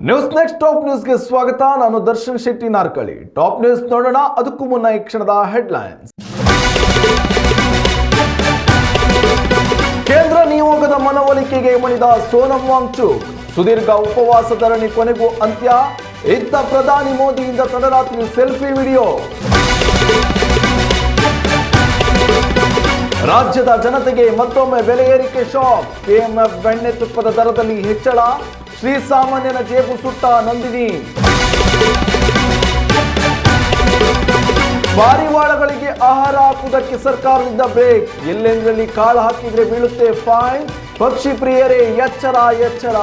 News next top ನ್ಯೂಸ್ಗೆ ಸ್ವಾಗತ. ನಾನು ದರ್ಶನ್ ಶೆಟ್ಟಿ ನಾರ್ಕಳಿ. ಟಾಪ್ ನ್ಯೂಸ್ ನೋಡೋಣ. ಅದಕ್ಕೂ ಮುನ್ನ ಈ ಕ್ಷಣದ ಹೆಡ್ಲೈನ್ಸ್. ಕೇಂದ್ರ ನಿಯೋಗದ ಮನವೊಲಿಕೆಗೆ ಮಣಿದ ಸೋನಂ ವಾಂಗ್ಚುಕ್. ಸುದೀರ್ಘ ಉಪವಾಸ ಧರಣಿ ಕೊನೆಗೂ ಅಂತ್ಯ. ಇತ್ತ ಪ್ರಧಾನಿ ಮೋದಿಯಿಂದ ತಡರಾತ್ರಿ ಸೆಲ್ಫಿ ವಿಡಿಯೋ. ರಾಜ್ಯದ ಜನತೆಗೆ ಮತ್ತೊಮ್ಮೆ ಬೆಲೆ ಏರಿಕೆ ಶಾಕ್. ಕೆಎಂಎಫ್ ಬೆಣ್ಣೆ ತುಪ್ಪದ ದರದಲ್ಲಿ ಹೆಚ್ಚಳ. ಶ್ರೀಸಾಮಾನ್ಯನ ಜೇಬು ಸುಟ್ಟ ನಂದಿನಿ. ಪಾರಿವಾಳಗಳಿಗೆ ಆಹಾರ ಹಾಕುವುದಕ್ಕೆ ಸರ್ಕಾರದಿಂದ ಬ್ರೇಕ್. ಎಲ್ಲೆಂದರಲ್ಲಿ ಕಾಳು ಹಾಕಿದ್ರೆ ಬೀಳುತ್ತೆ ಫೈನ್. ಪಕ್ಷಿ ಪ್ರಿಯರೇ ಎಚ್ಚರ ಎಚ್ಚರ.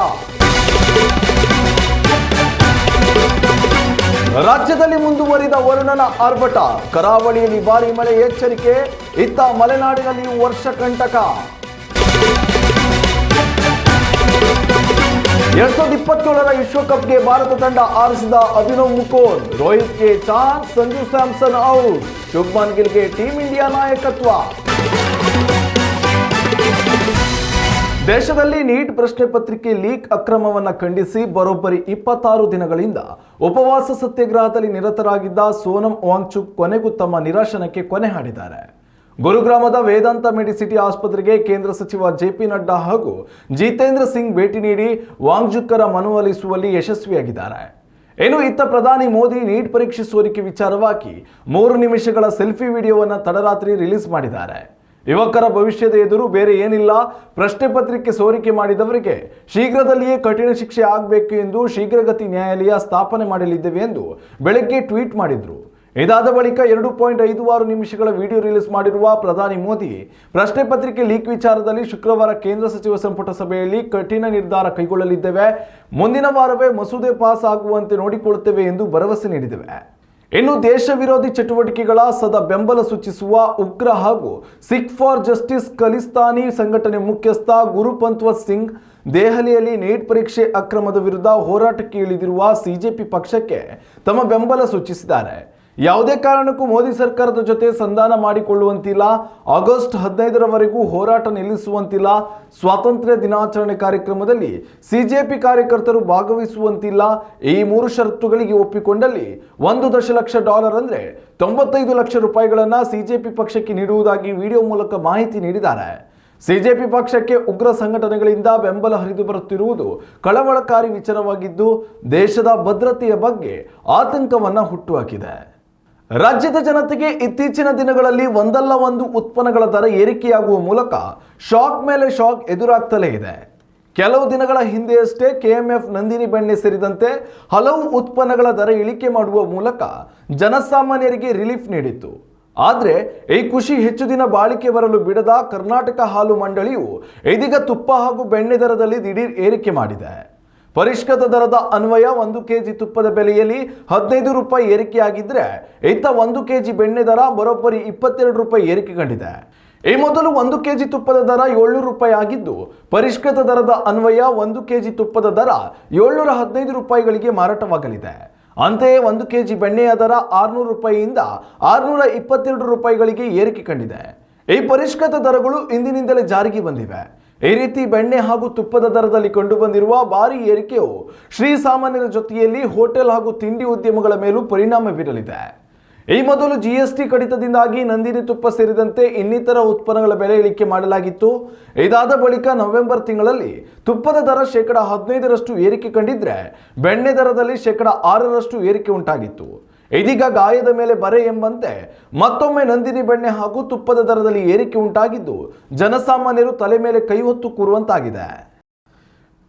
ರಾಜ್ಯದಲ್ಲಿ ಮುಂದುವರಿದ ವರುಣನ ಆರ್ಭಟ. ಕರಾವಳಿಯಲ್ಲಿ ಭಾರಿ ಮಳೆ ಎಚ್ಚರಿಕೆ. ಇತ್ತ ಮಲೆನಾಡಿನಲ್ಲಿ ವರ್ಷ ಕಂಟಕ. 2027ರ ವಿಶ್ವಕಪ್ಗೆ ಭಾರತ ತಂಡ ಆರಿಸಿದ ಅಭಿನವ್ ಮುಕುಂದ್. ರೋಹಿತ್ಗೆ ಚಾನ್ಸ್. ಸಂಜು ಸ್ಯಾಮ್ಸನ್ ಔಟ್. ಶುಭ್ಮನ್ ಗಿಲ್ಗೆ ಟೀಂ ಇಂಡಿಯಾ ನಾಯಕತ್ವ. ದೇಶದಲ್ಲಿ ನೀಟ್ ಪ್ರಶ್ನೆ ಪತ್ರಿಕೆ ಲೀಕ್ ಅಕ್ರಮವನ್ನು ಖಂಡಿಸಿ ಬರೋಬ್ಬರಿ 26 ದಿನಗಳಿಂದ ಉಪವಾಸ ಸತ್ಯಾಗ್ರಹದಲ್ಲಿ ನಿರತರಾಗಿದ್ದ ಸೋನಂ ವಾಂಗ್ಚುಕ್ ಕೊನೆಗೂ ತಮ್ಮ ನಿರಾಶನಕ್ಕೆ ಕೊನೆ ಹಾಡಿದ್ದಾರೆ. ಗುರುಗ್ರಾಮದ ವೇದಾಂತ ಮೆಡಿಸಿಟಿ ಆಸ್ಪತ್ರೆಗೆ ಕೇಂದ್ರ ಸಚಿವ ಜೆಪಿ ನಡ್ಡಾ ಹಾಗೂ ಜಿತೇಂದ್ರ ಸಿಂಗ್ ಭೇಟಿ ನೀಡಿ ವಾಂಗ್ಚುಕ್ಕರ ಮನವೊಲಿಸುವಲ್ಲಿ ಯಶಸ್ವಿಯಾಗಿದ್ದಾರೆ. ಇನ್ನು ಇತ್ತ ಪ್ರಧಾನಿ ಮೋದಿ ನೀಟ್ ಪರೀಕ್ಷೆ ಸೋರಿಕೆ ವಿಚಾರವಾಗಿ 3 ನಿಮಿಷಗಳ ಸೆಲ್ಫಿ ವಿಡಿಯೋವನ್ನು ತಡರಾತ್ರಿ ರಿಲೀಸ್ ಮಾಡಿದ್ದಾರೆ. ಯುವಕರ ಭವಿಷ್ಯದ ಎದುರು ಬೇರೆ ಏನಿಲ್ಲ. ಪ್ರಶ್ನೆ ಪತ್ರಿಕೆ ಸೋರಿಕೆ ಮಾಡಿದವರಿಗೆ ಶೀಘ್ರದಲ್ಲಿಯೇ ಕಠಿಣ ಶಿಕ್ಷೆ ಆಗಬೇಕು ಎಂದು ಶೀಘ್ರಗತಿ ನ್ಯಾಯಾಲಯ ಸ್ಥಾಪನೆ ಮಾಡಲಿದ್ದೇವೆ ಎಂದು ಬೆಳಗ್ಗೆ ಟ್ವೀಟ್ ಮಾಡಿದ್ರು. ಇದಾದ ಬಳಿಕ 2.56 ನಿಮಿಷಗಳ ವಿಡಿಯೋ ರಿಲೀಸ್ ಮಾಡಿರುವ ಪ್ರಧಾನಿ ಮೋದಿ ಪ್ರಶ್ನೆ ಪತ್ರಿಕೆ ಲೀಕ್ ವಿಚಾರದಲ್ಲಿ ಶುಕ್ರವಾರ ಕೇಂದ್ರ ಸಚಿವ ಸಂಪುಟ ಸಭೆಯಲ್ಲಿ ಕಠಿಣ ನಿರ್ಧಾರ ಕೈಗೊಳ್ಳಲಿದ್ದೇವೆ. ಮುಂದಿನ ವಾರವೇ ಮಸೂದೆ ಪಾಸ್ ಆಗುವಂತೆ ನೋಡಿಕೊಳ್ಳುತ್ತೇವೆ ಎಂದು ಭರವಸೆ ನೀಡಿದ್ದೇವೆ. ಇನ್ನು ದೇಶ ವಿರೋಧಿ ಚಟುವಟಿಕೆಗಳ ಸದಾ ಬೆಂಬಲ ಸೂಚಿಸುವ ಉಗ್ರ ಹಾಗೂ ಸಿಖ್ ಫಾರ್ ಜಸ್ಟಿಸ್ ಖಲಿಸ್ತಾನಿ ಸಂಘಟನೆ ಮುಖ್ಯಸ್ಥ ಗುರುಪಂತ್ವತ್ ಸಿಂಗ್ ದೆಹಲಿಯಲ್ಲಿ ನೀಟ್ ಪರೀಕ್ಷೆ ಅಕ್ರಮದ ವಿರುದ್ಧ ಹೋರಾಟಕ್ಕೆ ಇಳಿದಿರುವ ಸಿಜೆಪಿ ಪಕ್ಷಕ್ಕೆ ತಮ್ಮ ಬೆಂಬಲ ಸೂಚಿಸಿದ್ದಾರೆ. ಯಾವುದೇ ಕಾರಣಕ್ಕೂ ಮೋದಿ ಸರ್ಕಾರದ ಜೊತೆ ಸಂಧಾನ ಮಾಡಿಕೊಳ್ಳುವಂತಿಲ್ಲ. ಆಗಸ್ಟ್ 15ರವರೆಗೂ ಹೋರಾಟ ನಿಲ್ಲಿಸುವಂತಿಲ್ಲ. ಸ್ವಾತಂತ್ರ್ಯ ದಿನಾಚರಣೆ ಕಾರ್ಯಕ್ರಮದಲ್ಲಿ ಸಿಜೆಪಿ ಕಾರ್ಯಕರ್ತರು ಭಾಗವಹಿಸುವಂತಿಲ್ಲ. ಈ 3 ಷರತ್ತುಗಳಿಗೆ ಒಪ್ಪಿಕೊಂಡಲ್ಲಿ $1 ದಶಲಕ್ಷ ಅಂದ್ರೆ 95 ಲಕ್ಷ ರೂಪಾಯಿಗಳನ್ನು ಸಿಜೆಪಿ ಪಕ್ಷಕ್ಕೆ ನೀಡುವುದಾಗಿ ವಿಡಿಯೋ ಮೂಲಕ ಮಾಹಿತಿ ನೀಡಿದ್ದಾರೆ. ಸಿಜೆಪಿ ಪಕ್ಷಕ್ಕೆ ಉಗ್ರ ಸಂಘಟನೆಗಳಿಂದ ಬೆಂಬಲ ಹರಿದು ಬರುತ್ತಿರುವುದು ಕಳವಳಕಾರಿ ವಿಚಾರವಾಗಿದ್ದು ದೇಶದ ಭದ್ರತೆಯ ಬಗ್ಗೆ ಆತಂಕವನ್ನ ಹುಟ್ಟುಹಾಕಿದೆ. ರಾಜ್ಯದ ಜನತೆಗೆ ಇತ್ತೀಚಿನ ದಿನಗಳಲ್ಲಿ ಒಂದಲ್ಲ ಒಂದು ಉತ್ಪನ್ನಗಳ ದರ ಏರಿಕೆಯಾಗುವ ಮೂಲಕ ಶಾಕ್ ಮೇಲೆ ಶಾಕ್ ಎದುರಾಗ್ತಲೇ ಇದೆ. ಕೆಲವು ದಿನಗಳ ಹಿಂದೆಯಷ್ಟೇ ಕೆಎಂಎಫ್ ನಂದಿನಿ ಬೆಣ್ಣೆ ಸೇರಿದಂತೆ ಹಲವು ಉತ್ಪನ್ನಗಳ ದರ ಇಳಿಕೆ ಮಾಡುವ ಮೂಲಕ ಜನಸಾಮಾನ್ಯರಿಗೆ ರಿಲೀಫ್ ನೀಡಿತ್ತು. ಆದರೆ ಈ ಖುಷಿ ಹೆಚ್ಚು ದಿನ ಬಾಳಿಕೆ ಬರಲು ಬಿಡದ ಕರ್ನಾಟಕ ಹಾಲು ಮಂಡಳಿಯು ಇದೀಗ ತುಪ್ಪ ಹಾಗೂ ಬೆಣ್ಣೆ ದರದಲ್ಲಿ ದಿಢೀರ್ ಏರಿಕೆ ಮಾಡಿದೆ. ಪರಿಷ್ಕೃತ ದರದ ಅನ್ವಯ 1 ಕೆಜಿ ತುಪ್ಪದ ಬೆಲೆಯಲ್ಲಿ 15 ರೂಪಾಯಿ ಏರಿಕೆಯಾಗಿದ್ದರೆ ಇತ್ತ 1 ಕೆಜಿ ಬೆಣ್ಣೆ ದರ ಬರೋಬ್ಬರಿ 22 ರೂಪಾಯಿ ಏರಿಕೆ ಕಂಡಿದೆ. ಈ ಮೊದಲು 1 ಕೆಜಿ ತುಪ್ಪದ ದರ 700 ರೂಪಾಯಿ ಆಗಿದ್ದು ಪರಿಷ್ಕೃತ ದರದ ಅನ್ವಯ 1 ಕೆಜಿ ತುಪ್ಪದ ದರ 715 ರೂಪಾಯಿಗಳಿಗೆ ಮಾರಾಟವಾಗಲಿದೆ. ಅಂತೆಯೇ 1 ಕೆಜಿ ಬೆಣ್ಣೆಯ ದರ 600 ರೂಪಾಯಿಯಿಂದ 622 ರೂಪಾಯಿಗಳಿಗೆ ಏರಿಕೆ ಕಂಡಿದೆ. ಈ ಪರಿಷ್ಕೃತ ದರಗಳು ಇಂದಿನಿಂದಲೇ ಜಾರಿಗೆ ಬಂದಿವೆ. ಈ ರೀತಿ ಬೆಣ್ಣೆ ಹಾಗೂ ತುಪ್ಪದ ದರದಲ್ಲಿ ಕಂಡುಬಂದಿರುವ ಭಾರಿ ಏರಿಕೆಯು ಶ್ರೀಸಾಮಾನ್ಯರ ಜೊತೆಯಲ್ಲಿ ಹೋಟೆಲ್ ಹಾಗೂ ತಿಂಡಿ ಉದ್ಯಮಗಳ ಮೇಲೂ ಪರಿಣಾಮ ಬೀರಲಿದೆ. ಈ ಮೊದಲು ಜಿಎಸ್ಟಿ ಕಡಿತದಿಂದಾಗಿ ನಂದಿನಿ ತುಪ್ಪ ಸೇರಿದಂತೆ ಇನ್ನಿತರ ಉತ್ಪನ್ನಗಳ ಬೆಲೆ ಇಳಿಕೆ ಮಾಡಲಾಗಿತ್ತು. ಇದಾದ ಬಳಿಕ ನವೆಂಬರ್ ತಿಂಗಳಲ್ಲಿ ತುಪ್ಪದ ದರ 15% ಏರಿಕೆ ಕಂಡಿದ್ರೆ ಬೆಣ್ಣೆ ದರದಲ್ಲಿ 6% ಏರಿಕೆ ಉಂಟಾಗಿತ್ತು. ಇದೀಗ ಗಾಯದ ಮೇಲೆ ಬರೆ ಎಂಬಂತೆ ಮತ್ತೊಮ್ಮೆ ನಂದಿನಿ ಬೆಣ್ಣೆ ಹಾಗೂ ತುಪ್ಪದ ದರದಲ್ಲಿ ಏರಿಕೆ ಉಂಟಾಗಿದ್ದು ಜನಸಾಮಾನ್ಯರು ತಲೆ ಮೇಲೆ ಕೈ ಹೊತ್ತು ಕೂರುವಂತಾಗಿದೆ.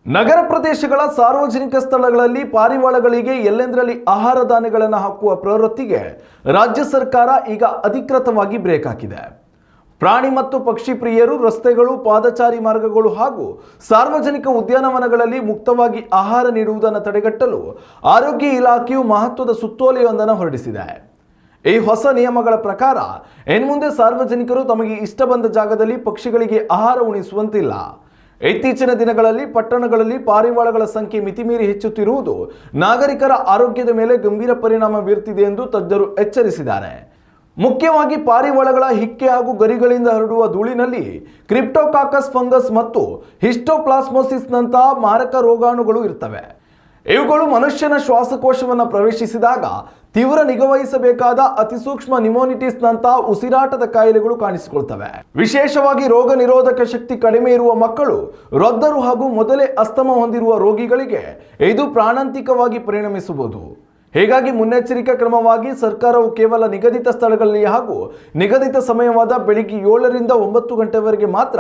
ನಗರ ಪ್ರದೇಶಗಳ ಸಾರ್ವಜನಿಕ ಸ್ಥಳಗಳಲ್ಲಿ ಪಾರಿವಾಳಗಳಿಗೆ ಎಲ್ಲೆಂದರಲ್ಲಿ ಆಹಾರ ಧಾನ್ಯಗಳನ್ನು ಹಾಕುವ ಪ್ರವೃತ್ತಿಗೆ ರಾಜ್ಯ ಸರ್ಕಾರ ಈಗ ಅಧಿಕೃತವಾಗಿ ಬ್ರೇಕ್ ಹಾಕಿದೆ. ಪ್ರಾಣಿ ಮತ್ತು ಪಕ್ಷಿ ಪ್ರಿಯರು ರಸ್ತೆಗಳು, ಪಾದಚಾರಿ ಮಾರ್ಗಗಳು ಹಾಗೂ ಸಾರ್ವಜನಿಕ ಉದ್ಯಾನವನಗಳಲ್ಲಿ ಮುಕ್ತವಾಗಿ ಆಹಾರ ನೀಡುವುದನ್ನು ತಡೆಗಟ್ಟಲು ಆರೋಗ್ಯ ಇಲಾಖೆಯು ಮಹತ್ವದ ಸುತ್ತೋಲೆಯೊಂದನ್ನು ಹೊರಡಿಸಿದೆ. ಈ ಹೊಸ ನಿಯಮಗಳ ಪ್ರಕಾರ ಇನ್ಮುಂದೆ ಸಾರ್ವಜನಿಕರು ತಮಗೆ ಇಷ್ಟ ಬಂದ ಜಾಗದಲ್ಲಿ ಪಕ್ಷಿಗಳಿಗೆ ಆಹಾರ ಉಣಿಸುವಂತಿಲ್ಲ. ಇತ್ತೀಚಿನ ದಿನಗಳಲ್ಲಿ ಪಟ್ಟಣಗಳಲ್ಲಿ ಪಾರಿವಾಳಗಳ ಸಂಖ್ಯೆ ಮಿತಿಮೀರಿ ಹೆಚ್ಚುತ್ತಿರುವುದು ನಾಗರಿಕರ ಆರೋಗ್ಯದ ಮೇಲೆ ಗಂಭೀರ ಪರಿಣಾಮ ಬೀರುತ್ತಿದೆ ಎಂದು ತಜ್ಞರು ಎಚ್ಚರಿಸಿದ್ದಾರೆ. ಮುಖ್ಯವಾಗಿ ಪಾರಿವಾಳಗಳ ಹಿಕ್ಕೆ ಹಾಗೂ ಗರಿಗಳಿಂದ ಹರಡುವ ಧೂಳಿನಲ್ಲಿ ಕ್ರಿಪ್ಟೋಕಾಕಸ್ ಫಂಗಸ್ ಮತ್ತು ಹಿಸ್ಟೋಪ್ಲಾಸ್ಮೋಸಿಸ್ ನಂತಹ ಮಾರಕ ರೋಗಾಣುಗಳು ಇರ್ತವೆ. ಇವುಗಳು ಮನುಷ್ಯನ ಶ್ವಾಸಕೋಶವನ್ನು ಪ್ರವೇಶಿಸಿದಾಗ ತೀವ್ರ ನಿಗಾವಹಿಸಬೇಕಾದ ಅತಿಸೂಕ್ಷ್ಮ ನಿಮೋನಿಟಿಸ್ನಂತಹ ಉಸಿರಾಟದ ಕಾಯಿಲೆಗಳು ಕಾಣಿಸಿಕೊಳ್ತವೆ. ವಿಶೇಷವಾಗಿ ರೋಗ ನಿರೋಧಕ ಶಕ್ತಿ ಕಡಿಮೆ ಇರುವ ಮಕ್ಕಳು, ವೃದ್ಧರು ಹಾಗೂ ಮೊದಲೇ ಅಸ್ತಮ ಹೊಂದಿರುವ ರೋಗಿಗಳಿಗೆ ಇದು ಪ್ರಾಣಾಂತಿಕವಾಗಿ ಪರಿಣಮಿಸಬಹುದು. ಹೀಗಾಗಿ ಮುನ್ನೆಚ್ಚರಿಕಾ ಕ್ರಮವಾಗಿ ಸರ್ಕಾರವು ಕೇವಲ ನಿಗದಿತ ಸ್ಥಳಗಳಲ್ಲಿ ಹಾಗೂ ನಿಗದಿತ ಸಮಯವಾದ ಬೆಳಿಗ್ಗೆ 7ರಿಂದ 9 ಗಂಟೆವರೆಗೆ ಮಾತ್ರ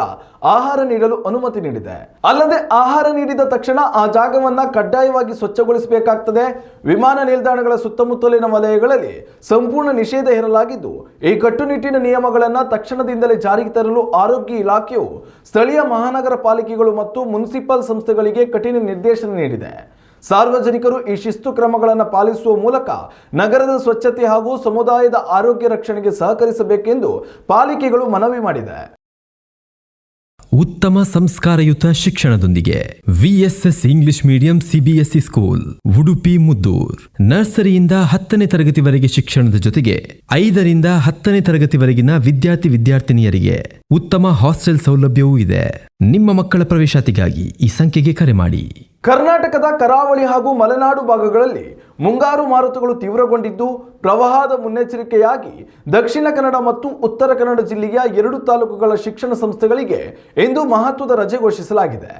ಆಹಾರ ನೀಡಲು ಅನುಮತಿ ನೀಡಿದೆ. ಅಲ್ಲದೆ ಆಹಾರ ನೀಡಿದ ತಕ್ಷಣ ಆ ಜಾಗವನ್ನ ಕಡ್ಡಾಯವಾಗಿ ಸ್ವಚ್ಛಗೊಳಿಸಬೇಕಾಗ್ತದೆ. ವಿಮಾನ ನಿಲ್ದಾಣಗಳ ಸುತ್ತಮುತ್ತಲಿನ ವಲಯಗಳಲ್ಲಿ ಸಂಪೂರ್ಣ ನಿಷೇಧ ಹೇರಲಾಗಿದ್ದು, ಈ ಕಟ್ಟುನಿಟ್ಟಿನ ನಿಯಮಗಳನ್ನು ತಕ್ಷಣದಿಂದಲೇ ಜಾರಿಗೆ ತರಲು ಆರೋಗ್ಯ ಇಲಾಖೆಯು ಸ್ಥಳೀಯ ಮಹಾನಗರ ಪಾಲಿಕೆಗಳು ಮತ್ತು ಮುನ್ಸಿಪಲ್ ಸಂಸ್ಥೆಗಳಿಗೆ ಕಠಿಣ ನಿರ್ದೇಶನ ನೀಡಿದೆ. ಸಾರ್ವಜನಿಕರು ಈ ಶಿಸ್ತು ಕ್ರಮಗಳನ್ನು ಪಾಲಿಸುವ ಮೂಲಕ ನಗರದ ಸ್ವಚ್ಛತೆ ಹಾಗೂ ಸಮುದಾಯದ ಆರೋಗ್ಯ ರಕ್ಷಣೆಗೆ ಸಹಕರಿಸಬೇಕೆಂದು ಪಾಲಿಕೆಗಳು ಮನವಿ ಮಾಡಿದೆ. ಉತ್ತಮ ಸಂಸ್ಕಾರಯುತ ಶಿಕ್ಷಣದೊಂದಿಗೆ VSS English medium CBSE school Udupi Muddur. ನರ್ಸರಿಯಿಂದ 10ನೇ ತರಗತಿವರೆಗೆ ಶಿಕ್ಷಣದ ಜೊತೆಗೆ 5ರಿಂದ 10ನೇ ತರಗತಿವರೆಗಿನ ವಿದ್ಯಾರ್ಥಿನಿಯರಿಗೆ ಉತ್ತಮ ಹಾಸ್ಟೆಲ್ ಸೌಲಭ್ಯವೂ ಇದೆ. ನಿಮ್ಮ ಮಕ್ಕಳ ಪ್ರವೇಶಾತಿಗಾಗಿ ಈ ಸಂಖ್ಯೆಗೆ ಕರೆ ಮಾಡಿ. ಕರ್ನಾಟಕದ ಕರಾವಳಿ ಹಾಗೂ ಮಲೆನಾಡು ಭಾಗಗಳಲ್ಲಿ ಮುಂಗಾರು ಮಾರುತಗಳು ತೀವ್ರಗೊಂಡಿದ್ದು, ಪ್ರವಾಹದ ಮುನ್ನೆಚ್ಚರಿಕೆಯಾಗಿ ದಕ್ಷಿಣ ಕನ್ನಡ ಮತ್ತು ಉತ್ತರ ಕನ್ನಡ ಜಿಲ್ಲೆಯ 2 ತಾಲೂಕುಗಳ ಶಿಕ್ಷಣ ಸಂಸ್ಥೆಗಳಿಗೆ ಇಂದು ಮಹತ್ವದ ರಜೆ ಘೋಷಿಸಲಾಗಿದೆ.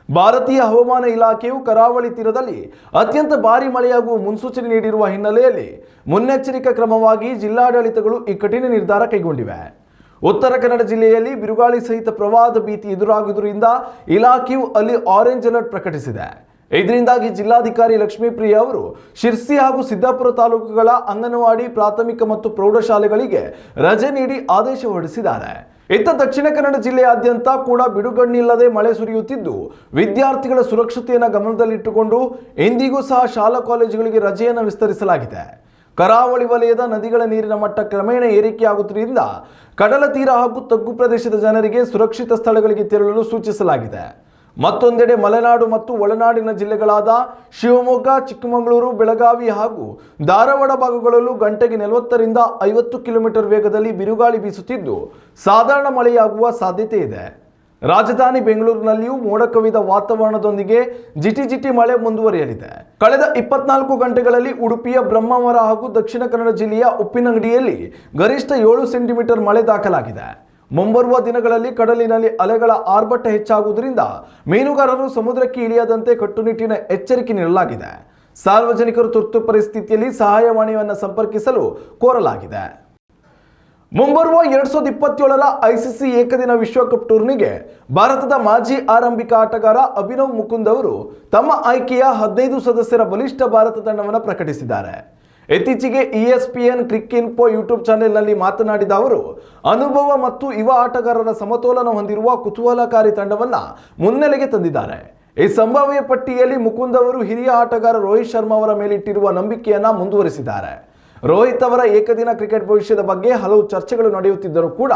ಭಾರತೀಯ ಹವಾಮಾನ ಇಲಾಖೆಯು ಕರಾವಳಿ ತೀರದಲ್ಲಿ ಅತ್ಯಂತ ಭಾರೀ ಮಳೆಯಾಗುವ ಮುನ್ಸೂಚನೆ ನೀಡಿರುವ ಹಿನ್ನೆಲೆಯಲ್ಲಿ ಮುನ್ನೆಚ್ಚರಿಕಾ ಕ್ರಮವಾಗಿ ಜಿಲ್ಲಾಡಳಿತಗಳು ಈ ಕಠಿಣ ನಿರ್ಧಾರ ಕೈಗೊಂಡಿವೆ. ಉತ್ತರ ಕನ್ನಡ ಜಿಲ್ಲೆಯಲ್ಲಿ ಬಿರುಗಾಳಿ ಸಹಿತ ಪ್ರವಾಹದ ಭೀತಿ ಎದುರಾಗುವುದರಿಂದ ಇಲಾಖೆಯು ಅಲ್ಲಿ ಆರೆಂಜ್ ಅಲರ್ಟ್ ಪ್ರಕಟಿಸಿದೆ. ಇದರಿಂದಾಗಿ ಜಿಲ್ಲಾಧಿಕಾರಿ ಲಕ್ಷ್ಮೀಪ್ರಿಯ ಅವರು ಶಿರ್ಸಿ ಹಾಗೂ ಸಿದ್ದಾಪುರ ತಾಲೂಕುಗಳ ಅಂಗನವಾಡಿ, ಪ್ರಾಥಮಿಕ ಮತ್ತು ಪ್ರೌಢಶಾಲೆಗಳಿಗೆ ರಜೆ ನೀಡಿ ಆದೇಶ ಹೊರಡಿಸಿದ್ದಾರೆ. ಇತ್ತ ದಕ್ಷಿಣ ಕನ್ನಡ ಜಿಲ್ಲೆಯಾದ್ಯಂತ ಕೂಡ ಬಿಡುಗಣ್ಣಿಲ್ಲದೆ ಮಳೆ ಸುರಿಯುತ್ತಿದ್ದು, ವಿದ್ಯಾರ್ಥಿಗಳ ಸುರಕ್ಷತೆಯನ್ನು ಗಮನದಲ್ಲಿಟ್ಟುಕೊಂಡು ಇಂದಿಗೂ ಸಹ ಶಾಲಾ ಕಾಲೇಜುಗಳಿಗೆ ರಜೆಯನ್ನು ವಿಸ್ತರಿಸಲಾಗಿದೆ. ಕರಾವಳಿ ವಲಯದ ನದಿಗಳ ನೀರಿನ ಮಟ್ಟ ಕ್ರಮೇಣ ಏರಿಕೆಯಾಗುತ್ತಿರುವುದರಿಂದ ಕಡಲ ತೀರ ಹಾಗೂ ತಗ್ಗು ಪ್ರದೇಶದ ಜನರಿಗೆ ಸುರಕ್ಷಿತ ಸ್ಥಳಗಳಿಗೆ ತೆರಳಲು ಸೂಚಿಸಲಾಗಿದೆ. ಮತ್ತೊಂದೆಡೆ ಮಲೆನಾಡು ಮತ್ತು ಒಳನಾಡಿನ ಜಿಲ್ಲೆಗಳಾದ ಶಿವಮೊಗ್ಗ, ಚಿಕ್ಕಮಗಳೂರು, ಬೆಳಗಾವಿ ಹಾಗೂ ಧಾರವಾಡ ಭಾಗಗಳಲ್ಲೂ ಗಂಟೆಗೆ 40ರಿಂದ 50 ಕಿಲೋಮೀಟರ್ ವೇಗದಲ್ಲಿ ಬಿರುಗಾಳಿ ಬೀಸುತ್ತಿದ್ದು, ಸಾಧಾರಣ ಮಳೆಯಾಗುವ ಸಾಧ್ಯತೆ ಇದೆ. ರಾಜಧಾನಿ ಬೆಂಗಳೂರಿನಲ್ಲಿಯೂ ಮೋಡ ಕವಿದ ವಾತಾವರಣದೊಂದಿಗೆ ಜಿಟಿ ಮಳೆ ಮುಂದುವರಿಯಲಿದೆ. ಕಳೆದ 24 ಗಂಟೆಗಳಲ್ಲಿ ಉಡುಪಿಯ ಬ್ರಹ್ಮಾವರ ಹಾಗೂ ದಕ್ಷಿಣ ಕನ್ನಡ ಜಿಲ್ಲೆಯ ಉಪ್ಪಿನಂಗಡಿಯಲ್ಲಿ ಗರಿಷ್ಠ 7 ಸೆಂಟಿಮೀಟರ್ ಮಳೆ ದಾಖಲಾಗಿದೆ. ಮುಂಬರುವ ದಿನಗಳಲ್ಲಿ ಕಡಲಿನಲ್ಲಿ ಅಲೆಗಳ ಆರ್ಭಟ ಹೆಚ್ಚಾಗುವುದರಿಂದ ಮೀನುಗಾರರು ಸಮುದ್ರಕ್ಕೆ ಇಳಿಯದಂತೆ ಕಟ್ಟುನಿಟ್ಟಿನ ಎಚ್ಚರಿಕೆ ನೀಡಲಾಗಿದೆ. ಸಾರ್ವಜನಿಕರು ತುರ್ತು ಪರಿಸ್ಥಿತಿಯಲ್ಲಿ ಸಹಾಯವಾಣಿಯನ್ನು ಸಂಪರ್ಕಿಸಲು ಕೋರಲಾಗಿದೆ. ಮುಂಬರುವ 2027ರ ಐಸಿಸಿ ಏಕದಿನ ವಿಶ್ವಕಪ್ ಟೂರ್ನಿಗೆ ಭಾರತದ ಮಾಜಿ ಆರಂಭಿಕ ಆಟಗಾರ ಅಭಿನವ್ ಮುಕುಂದ್ ಅವರು ತಮ್ಮ ಆಯ್ಕೆಯ 15 ಸದಸ್ಯರ ಬಲಿಷ್ಠ ಭಾರತ ತಂಡವನ್ನು ಪ್ರಕಟಿಸಿದ್ದಾರೆ. ಇತ್ತೀಚೆಗೆ ESPN ಕ್ರಿಕ್ ಇನ್ಫೋ ಯೂಟ್ಯೂಬ್ ಚಾನೆಲ್ನಲ್ಲಿ ಮಾತನಾಡಿದ ಅವರು, ಅನುಭವ ಮತ್ತು ಯುವ ಆಟಗಾರರ ಸಮತೋಲನ ಹೊಂದಿರುವ ಕುತೂಹಲಕಾರಿ ತಂಡವನ್ನು ಮುನ್ನೆಲೆಗೆ ತಂದಿದ್ದಾರೆ. ಈ ಸಂಭಾವ್ಯ ಪಟ್ಟಿಯಲ್ಲಿ ಮುಕುಂದ್ ಅವರು ಹಿರಿಯ ಆಟಗಾರ ರೋಹಿತ್ ಶರ್ಮಾ ಅವರ ಮೇಲಿಟ್ಟಿರುವ ನಂಬಿಕೆಯನ್ನು ಮುಂದುವರಿಸಿದ್ದಾರೆ. ರೋಹಿತ್ ಅವರ ಏಕದಿನ ಕ್ರಿಕೆಟ್ ಭವಿಷ್ಯದ ಬಗ್ಗೆ ಹಲವು ಚರ್ಚೆಗಳು ನಡೆಯುತ್ತಿದ್ದರೂ ಕೂಡ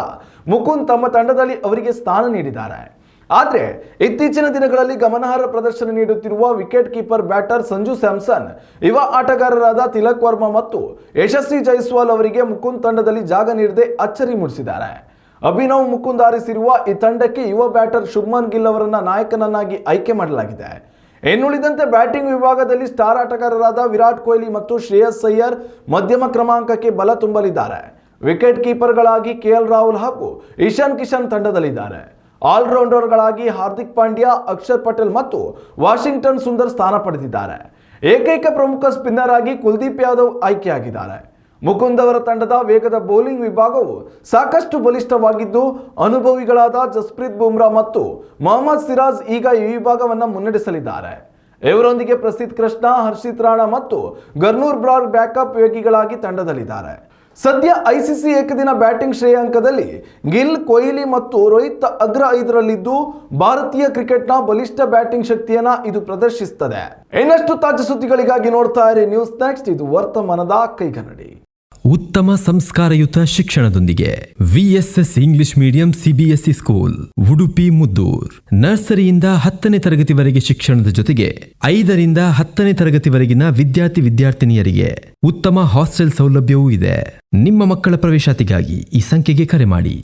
ಮುಕುಂದ್ ತಮ್ಮ ತಂಡದಲ್ಲಿ ಅವರಿಗೆ ಸ್ಥಾನ ನೀಡಿದ್ದಾರೆ. ಆದರೆ ಇತ್ತೀಚಿನ ದಿನಗಳಲ್ಲಿ ಗಮನಾರ್ಹ ಪ್ರದರ್ಶನ ನೀಡುತ್ತಿರುವ wicket keeper batter Sanju Samson, ಯುವ ಆಟಗಾರರಾದ ತಿಲಕ್ ವರ್ಮಾ ಮತ್ತು ಯಶಸ್ವಿ ಜೈಸ್ವಾಲ್ ಅವರಿಗೆ ಮುಕುಂದ್ ತಂಡದಲ್ಲಿ ಜಾಗ ನೀಡದೆ ಅಚ್ಚರಿ ಮೂಡಿಸಿದ್ದಾರೆ. ಅಭಿನವ್ ಮುಕುಂದ್ ಆರಿಸಿರುವ ಈ ತಂಡಕ್ಕೆ ಯುವ ಬ್ಯಾಟರ್ ಶುಭ್ಮನ್ ಗಿಲ್ ಅವರನ್ನ ನಾಯಕನನ್ನಾಗಿ ಆಯ್ಕೆ ಮಾಡಲಾಗಿದೆ. ಇನ್ನುಳಿದಂತೆ ಬ್ಯಾಟಿಂಗ್ ವಿಭಾಗದಲ್ಲಿ ಸ್ಟಾರ್ ಆಟಗಾರರಾದ ವಿರಾಟ್ ಕೊಹ್ಲಿ ಮತ್ತು ಶ್ರೇಯಸ್ ಅಯ್ಯರ್ ಮಧ್ಯಮ ಕ್ರಮಾಂಕಕ್ಕೆ ಬಲ ತುಂಬಲಿದ್ದಾರೆ. ವಿಕೆಟ್ ಕೀಪರ್ಗಳಾಗಿ KL ರಾಹುಲ್ ಹಾಗೂ ಇಶಾನ್ ಕಿಶನ್ ತಂಡದಲ್ಲಿದ್ದಾರೆ. ಆಲ್ರೌಂಡರ್ಗಳಾಗಿ ಹಾರ್ದಿಕ್ ಪಾಂಡ್ಯ, ಅಕ್ಷರ್ ಪಟೇಲ್ ಮತ್ತು ವಾಷಿಂಗ್ಟನ್ ಸುಂದರ್ ಸ್ಥಾನ ಪಡೆದಿದ್ದಾರೆ. ಏಕೈಕ ಪ್ರಮುಖ ಸ್ಪಿನ್ನರ್ ಆಗಿ ಕುಲ್ದೀಪ್ ಯಾದವ್ ಆಯ್ಕೆಯಾಗಿದ್ದಾರೆ. ಮುಕುಂದ್ ಅವರ ತಂಡದ ವೇಗದ ಬೌಲಿಂಗ್ ವಿಭಾಗವು ಸಾಕಷ್ಟು ಬಲಿಷ್ಠವಾಗಿದ್ದು, ಅನುಭವಿಗಳಾದ ಜಸ್ಪ್ರೀತ್ ಬುಮ್ರಾ ಮತ್ತು ಮೊಹಮ್ಮದ್ ಸಿರಾಜ್ ಈಗ ಈ ವಿಭಾಗವನ್ನು ಮುನ್ನಡೆಸಲಿದ್ದಾರೆ. ಇವರೊಂದಿಗೆ ಪ್ರಸಿದ್ಧ ಕೃಷ್ಣ, ಹರ್ಷಿತ್ ರಾಣಾ ಮತ್ತು ಗರ್ನೂರ್ ಬ್ರಾರ್ ಬ್ಯಾಕಪ್ ವೇಗಿಗಳಾಗಿ ತಂಡದಲ್ಲಿದ್ದಾರೆ. ಸದ್ಯ ಐಸಿಸಿ ಏಕದಿನ ಬ್ಯಾಟಿಂಗ್ ಶ್ರೇಯಾಂಕದಲ್ಲಿ ಗಿಲ್, ಕೊಹ್ಲಿ ಮತ್ತು ರೋಹಿತ್ ಅಗ್ರ 5ರಲ್ಲಿದ್ದು, ಭಾರತೀಯ ಕ್ರಿಕೆಟ್ನ ಬಲಿಷ್ಠ ಬ್ಯಾಟಿಂಗ್ ಶಕ್ತಿಯನ್ನ ಇದು ಪ್ರದರ್ಶಿಸುತ್ತದೆ. ಇನ್ನಷ್ಟು ತಾಜಾ ಸುದ್ದಿಗಳಿಗಾಗಿ ನೋಡ್ತಾ ಇರಿ ನ್ಯೂಸ್ ನೆಕ್ಸ್ಟ್. ಇದು ವರ್ತಮಾನದ ಕೈಗನ್ನಡಿ. ಉತ್ತಮ ಸಂಸ್ಕಾರಯುತ ಶಿಕ್ಷಣದೊಂದಿಗೆ VSS English medium CBSE school Udupi Muddur. ನರ್ಸರಿಯಿಂದ 10ನೇ ತರಗತಿವರೆಗೆ ಶಿಕ್ಷಣದ ಜೊತೆಗೆ 5ರಿಂದ 10ನೇ ತರಗತಿವರೆಗಿನ ವಿದ್ಯಾರ್ಥಿನಿಯರಿಗೆ ಉತ್ತಮ ಹಾಸ್ಟೆಲ್ ಸೌಲಭ್ಯವೂ ಇದೆ. ನಿಮ್ಮ ಮಕ್ಕಳ ಪ್ರವೇಶಾತಿಗಾಗಿ ಈ ಸಂಖ್ಯೆಗೆ ಕರೆ ಮಾಡಿ.